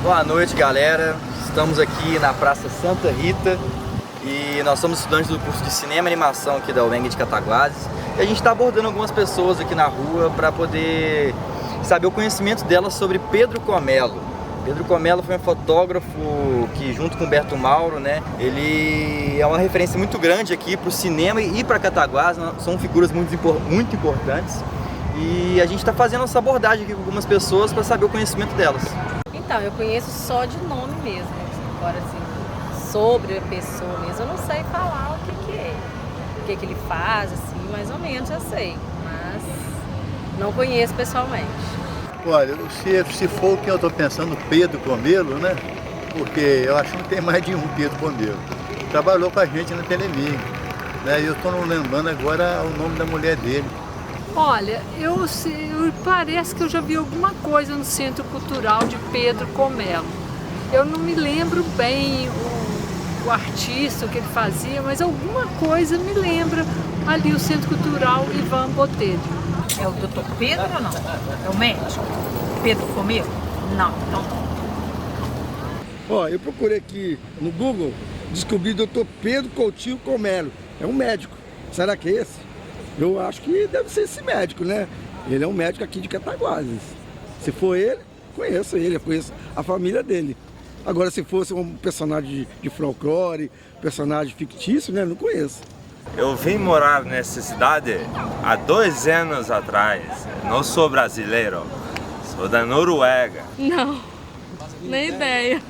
Boa noite, galera. Estamos aqui na Praça Santa Rita e nós somos estudantes do curso de Cinema e Animação aqui da UENG de Cataguases. E a gente está abordando algumas pessoas aqui na rua para poder saber o conhecimento delas sobre Pedro Comelo. Pedro Comelo foi um fotógrafo que, junto com Humberto Mauro, né, ele é uma referência muito grande aqui para o cinema e para Cataguases. São figuras muito importantes. E a gente está fazendo essa abordagem aqui com algumas pessoas para saber o conhecimento delas. Então, eu conheço só de nome mesmo. Agora, assim, sobre a pessoa mesmo, eu não sei falar o que é. O que ele faz, assim, mais ou menos eu sei. Mas não conheço pessoalmente. Olha, se for o que eu estou pensando, Pedro Comelo, né? Porque eu acho que tem mais de um Pedro Comelo. Trabalhou com a gente na Telemig, né? E eu estou não lembrando agora o nome da mulher dele. Olha, parece que eu já vi alguma coisa no Centro Cultural de Pedro Comelo. Eu não me lembro bem o artista, o que ele fazia, mas alguma coisa me lembra ali o Centro Cultural Ivan Botelho. É o doutor Pedro ou não? É o médico? Pedro Comelo? Não, então não. Ó, eu procurei aqui no Google, descobri o Dr. Pedro Coutinho Comelo. É um médico. Será que é esse? Eu acho que deve ser esse médico, né? Ele é um médico aqui de Cataguases. Se for ele, eu conheço a família dele. Agora, se fosse um personagem de folclore, personagem fictício, né? Não conheço. Eu vim morar nessa cidade há 2 anos atrás. Não sou brasileiro, sou da Noruega. Não, nem ideia.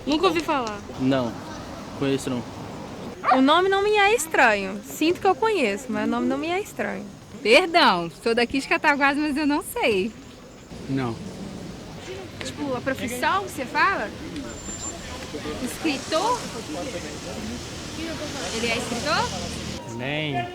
Nunca ouvi falar. Não, conheço não. O nome não me é estranho. Sinto que eu conheço, mas o nome não me é estranho. Perdão, sou daqui de Cataguases, mas eu não sei. Não. Tipo, a profissão que você fala? Escritor? Ele é escritor? Nem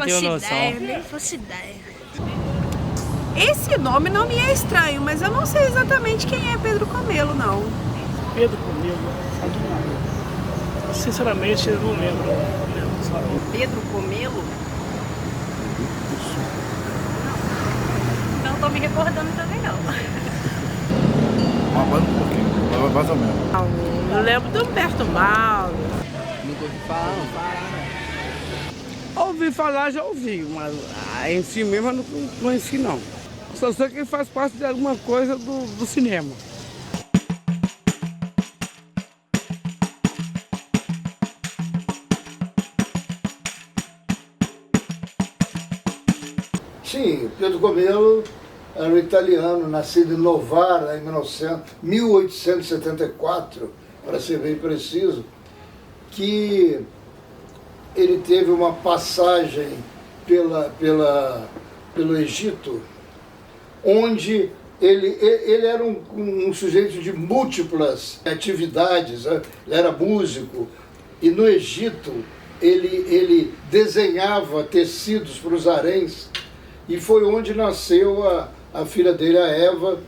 tenho noção. Nem fosse ideia. Esse nome não me é estranho, mas eu não sei exatamente quem é Pedro Comelo, não. Pedro Comelo? Sinceramente, eu não lembro. Pedro Comelo? Não estou me recordando também, não. Um pouquinho, mais ou menos. Eu lembro do Humberto Mauro. Nunca ouvi falar, não. Ouvi falar, já ouvi, mas em si mesmo eu não conheci, não. Só sei que ele faz parte de alguma coisa do cinema. Sim, Pedro Comelo era um italiano, nascido em Novara, em 1874, para ser bem preciso, que ele teve uma passagem pelo Egito, onde ele era um sujeito de múltiplas atividades, né? Ele era músico, e no Egito ele desenhava tecidos para os haréns, e foi onde nasceu a filha dele, a Eva.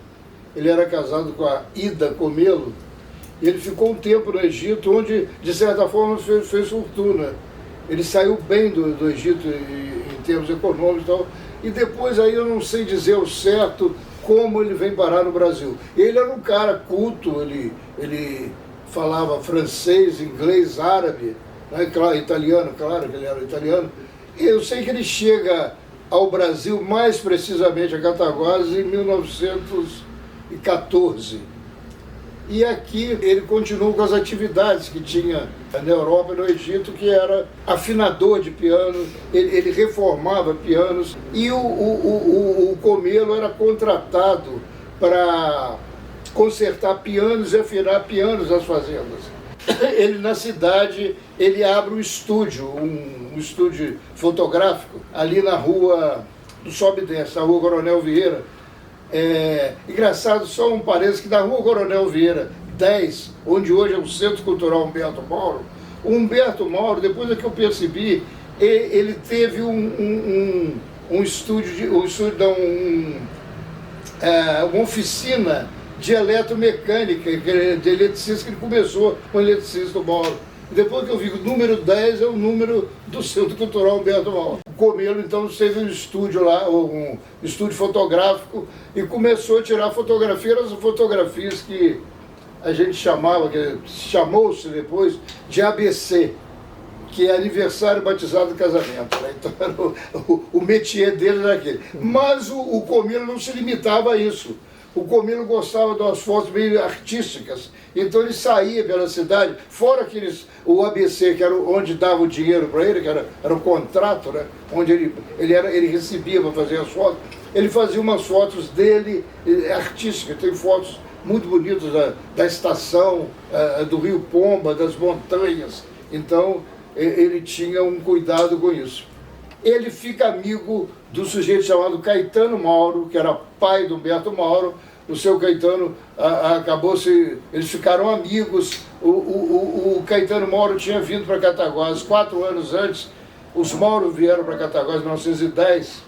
Ele era casado com a Ida Comelo. E ele ficou um tempo no Egito, onde, de certa forma, fez fortuna. Ele saiu bem do Egito em termos econômicos e tal. E depois aí eu não sei dizer ao certo como ele vem parar no Brasil. Ele era um cara culto, ele falava francês, inglês, árabe, né? Italiano, claro que ele era italiano. E eu sei que ele chega ao Brasil, mais precisamente a Cataguases, em 1914. E aqui ele continuou com as atividades que tinha na Europa e no Egito, que era afinador de piano, ele reformava pianos, e o Comelo era contratado para consertar pianos e afinar pianos nas fazendas. Ele, na cidade, ele abre um estúdio fotográfico, ali na rua do Sobe e Desce, na rua Coronel Vieira. Engraçado, só um parênteses, que na rua Coronel Vieira 10, onde hoje é o Centro Cultural Humberto Mauro, o Humberto Mauro, depois é que eu percebi, ele teve uma oficina de eletromecânica, de eletricista, que ele começou com eletricista do Mauro. Depois que eu vi que o número 10 é o número do Centro Cultural Humberto Mauro. Comelo então teve um estúdio lá, um estúdio fotográfico, e começou a tirar fotografias, as fotografias que a gente chamou-se depois de ABC, que é aniversário, batizado, casamento, né? Então era o métier dele era aquele. Mas o Comelo não se limitava a isso. O Comelo gostava de umas fotos meio artísticas, então ele saía pela cidade, fora o ABC, que era onde dava o dinheiro para ele, que era o contrato, né? Onde ele recebia para fazer as fotos. Ele fazia umas fotos dele artísticas, tem fotos muito bonitas da estação, do Rio Pomba, das montanhas. Então ele tinha um cuidado com isso. Ele fica amigo do sujeito chamado Caetano Mauro, que era pai do Humberto Mauro. O seu Caetano eles ficaram amigos. O Caetano Mauro tinha vindo para Cataguases 4 anos antes. Os Mauro vieram para Cataguases em 1910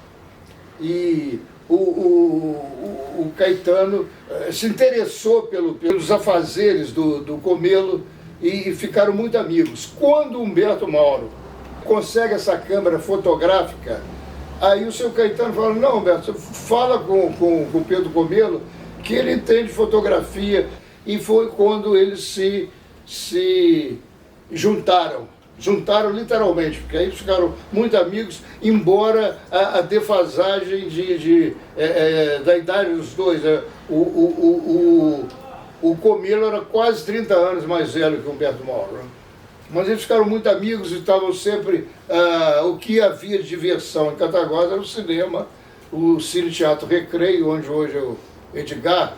e o Caetano se interessou pelos afazeres do Comelo e ficaram muito amigos. Quando o Humberto Mauro consegue essa câmera fotográfica, aí o seu Caetano fala: não, Humberto, fala com o Pedro Comelo, que ele entende fotografia. E foi quando eles se juntaram literalmente, porque aí ficaram muito amigos, embora a defasagem da idade dos dois, né? O Comelo era quase 30 anos mais velho que o Humberto Mauro, né? Mas eles ficaram muito amigos e estavam sempre... o que havia de diversão em Cataguases era o cinema, o Cine Teatro Recreio, onde hoje é o Edgar,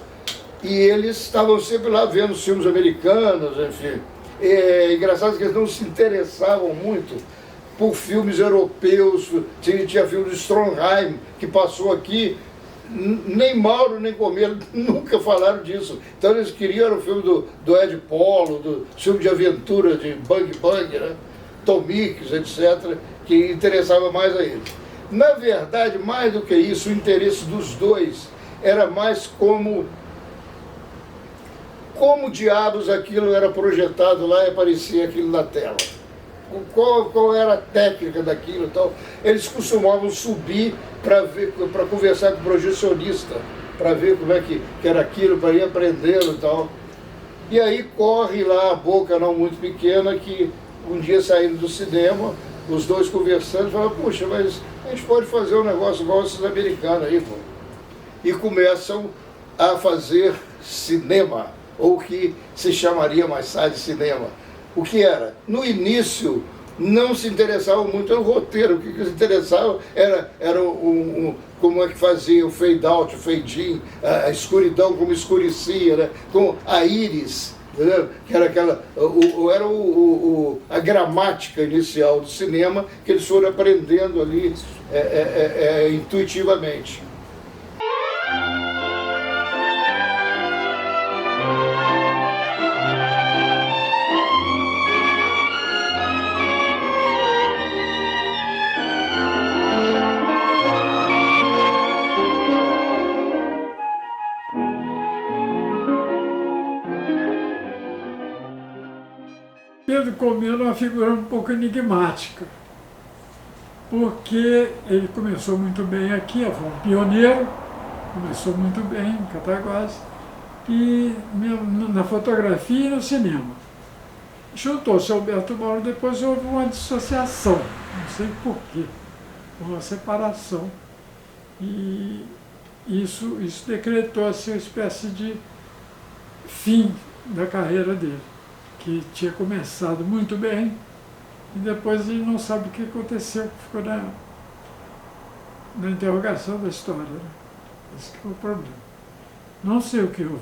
e eles estavam sempre lá vendo os filmes americanos, enfim. É engraçado que eles não se interessavam muito por filmes europeus. Tinha filme de Stromheim, que passou aqui, nem Mauro nem Comelo nunca falaram disso. Então eles queriam o filme do Ed Polo, do filme de aventura de Bang Bang, né? Tom Mix, etc., que interessava mais a eles. Na verdade, mais do que isso, o interesse dos dois era mais como diabos aquilo era projetado lá e aparecia aquilo na tela. Qual era a técnica daquilo e tal. Eles costumavam subir para conversar com o projecionista, para ver como é que era aquilo, para ir aprendendo e tal. E aí corre lá a boca não muito pequena que um dia saindo do cinema, os dois conversando, falaram: puxa, mas a gente pode fazer um negócio igual esses americanos aí, pô. E começam a fazer cinema, ou o que se chamaria mais tarde de cinema. O que era? No início, não se interessavam muito pelo roteiro. O que se interessava era como é que fazia o fade out, o fade in, a escuridão, como escurecia, né? Com a íris, entendeu? Que era a gramática inicial do cinema que eles foram aprendendo ali intuitivamente. Pedro Comelo é uma figura um pouco enigmática, porque ele começou muito bem aqui, foi um pioneiro, começou muito bem em Cataguases, e na fotografia e no cinema. Juntou-se ao Humberto Mauro, depois houve uma dissociação, não sei porquê, uma separação, e isso decretou-se uma espécie de fim da carreira dele, que tinha começado muito bem, e depois ele não sabe o que aconteceu, ficou na interrogação da história, né? Esse que foi o problema. Não sei o que houve.